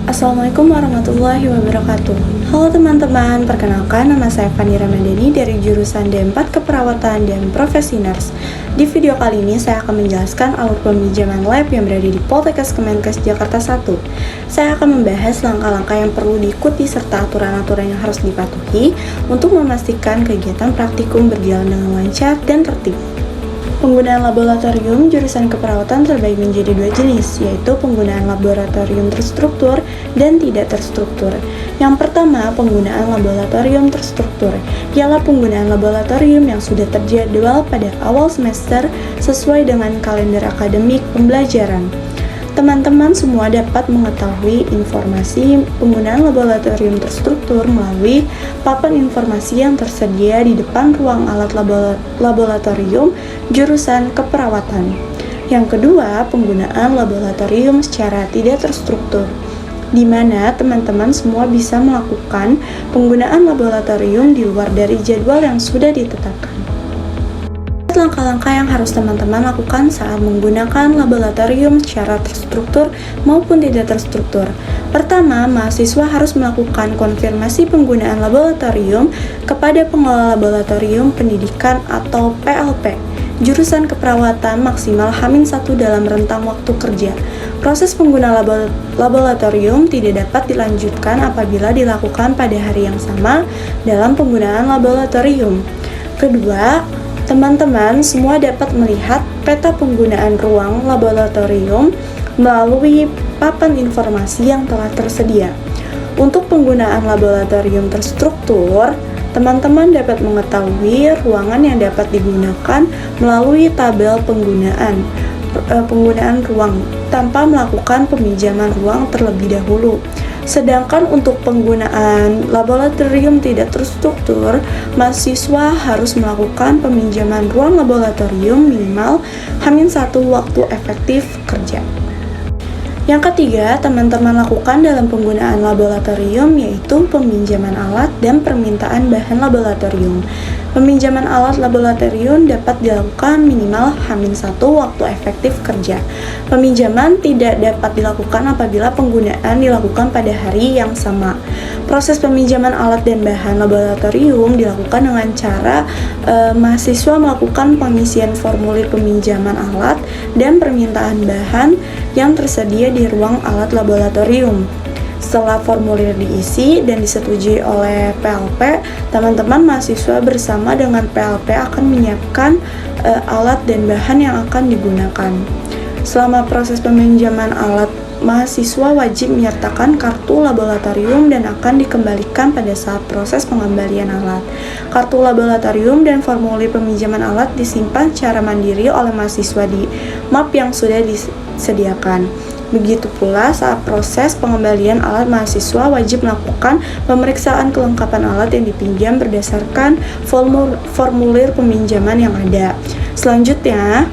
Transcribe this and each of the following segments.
Assalamualaikum warahmatullahi wabarakatuh. Halo teman-teman, perkenalkan nama saya Fani Ramadhani dari jurusan D4 Keperawatan dan Profesi Nurse. Di video kali ini saya akan menjelaskan alur peminjaman lab yang berada di Poltekkes Kemenkes Jakarta 1. Saya akan membahas langkah-langkah yang perlu diikuti serta aturan-aturan yang harus dipatuhi untuk memastikan kegiatan praktikum berjalan dengan lancar dan tertib. Penggunaan laboratorium jurusan keperawatan terbagi menjadi dua jenis, yaitu penggunaan laboratorium terstruktur dan tidak terstruktur. Yang pertama, penggunaan laboratorium terstruktur, ialah penggunaan laboratorium yang sudah terjadwal pada awal semester sesuai dengan kalender akademik pembelajaran. Teman-teman semua dapat mengetahui informasi penggunaan laboratorium terstruktur melalui papan informasi yang tersedia di depan ruang alat laboratorium jurusan keperawatan. Yang kedua, penggunaan laboratorium secara tidak terstruktur, di mana teman-teman semua bisa melakukan penggunaan laboratorium di luar dari jadwal yang sudah ditetapkan. Langkah-langkah yang harus teman-teman lakukan saat menggunakan laboratorium secara terstruktur maupun tidak terstruktur. Pertama, mahasiswa harus melakukan konfirmasi penggunaan laboratorium kepada pengelola laboratorium pendidikan atau PLP jurusan keperawatan maksimal H-1 dalam rentang waktu kerja. Proses penggunaan laboratorium tidak dapat dilanjutkan apabila dilakukan pada hari yang sama dalam penggunaan laboratorium. Kedua, teman-teman semua dapat melihat peta penggunaan ruang laboratorium melalui papan informasi yang telah tersedia. Untuk penggunaan laboratorium terstruktur, teman-teman dapat mengetahui ruangan yang dapat digunakan melalui tabel penggunaan ruang tanpa melakukan peminjaman ruang terlebih dahulu. Sedangkan untuk penggunaan laboratorium tidak terstruktur, mahasiswa harus melakukan peminjaman ruang laboratorium minimal H-1 waktu efektif kerja. Yang ketiga, teman-teman lakukan dalam penggunaan laboratorium yaitu peminjaman alat dan permintaan bahan laboratorium. Peminjaman alat laboratorium dapat dilakukan minimal H-1 waktu efektif kerja. Peminjaman tidak dapat dilakukan apabila penggunaan dilakukan pada hari yang sama. Proses peminjaman alat dan bahan laboratorium dilakukan dengan cara mahasiswa melakukan pengisian formulir peminjaman alat dan permintaan bahan yang tersedia di ruang alat laboratorium. Setelah formulir diisi dan disetujui oleh PLP, teman-teman mahasiswa bersama dengan PLP akan menyiapkan alat dan bahan yang akan digunakan. Selama proses peminjaman alat, mahasiswa wajib menyertakan kartu laboratorium dan akan dikembalikan pada saat proses pengembalian alat. Kartu laboratorium dan formulir peminjaman alat disimpan secara mandiri oleh mahasiswa di map yang sudah disediakan. Begitu pula saat proses pengembalian alat, mahasiswa wajib melakukan pemeriksaan kelengkapan alat yang dipinjam berdasarkan formulir peminjaman yang ada. Selanjutnya,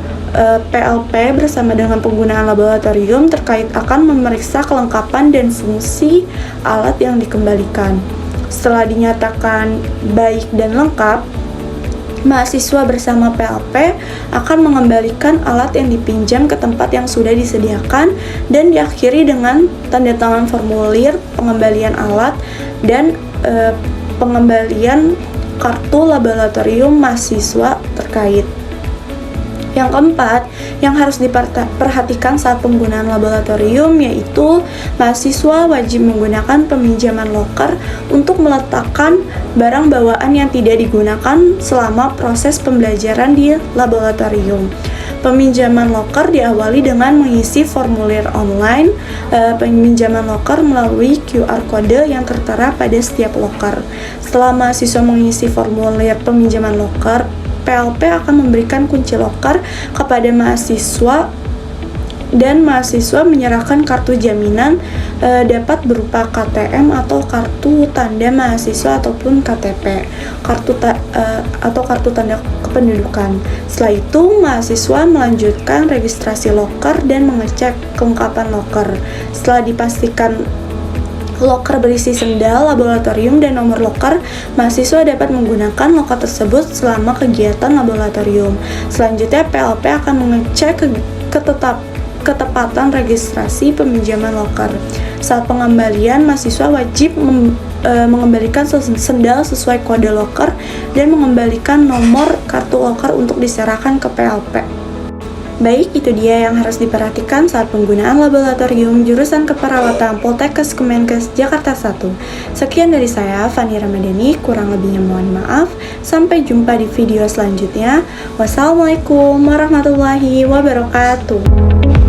PLP bersama dengan penggunaan laboratorium terkait akan memeriksa kelengkapan dan fungsi alat yang dikembalikan. Setelah dinyatakan baik dan lengkap, mahasiswa bersama PLP akan mengembalikan alat yang dipinjam ke tempat yang sudah disediakan dan diakhiri dengan tanda tangan formulir pengembalian alat dan pengembalian kartu laboratorium mahasiswa terkait. Yang keempat, yang harus diperhatikan saat penggunaan laboratorium yaitu mahasiswa wajib menggunakan peminjaman loker untuk meletakkan barang bawaan yang tidak digunakan selama proses pembelajaran di laboratorium. Peminjaman loker diawali dengan mengisi formulir online. Peminjaman loker melalui QR code yang tertera pada setiap loker. Setelah mahasiswa mengisi formulir peminjaman loker, PLP akan memberikan kunci loker kepada mahasiswa dan mahasiswa menyerahkan kartu jaminan dapat berupa KTM atau kartu tanda mahasiswa ataupun KTP, atau kartu tanda kependudukan. Setelah itu, mahasiswa melanjutkan registrasi loker dan mengecek kelengkapan loker. Setelah dipastikan loker berisi sendal, laboratorium, dan nomor loker, mahasiswa dapat menggunakan loker tersebut selama kegiatan laboratorium. Selanjutnya, PLP akan mengecek ketepatan registrasi peminjaman loker. Saat pengembalian, mahasiswa wajib mengembalikan sendal sesuai kode loker dan mengembalikan nomor kartu loker untuk diserahkan ke PLP. Baik, itu dia yang harus diperhatikan saat penggunaan laboratorium jurusan Keperawatan Poltekkes Kemenkes Jakarta 1. Sekian dari saya, Fani Ramadhani, kurang lebihnya mohon maaf. Sampai jumpa di video selanjutnya. Wassalamualaikum warahmatullahi wabarakatuh.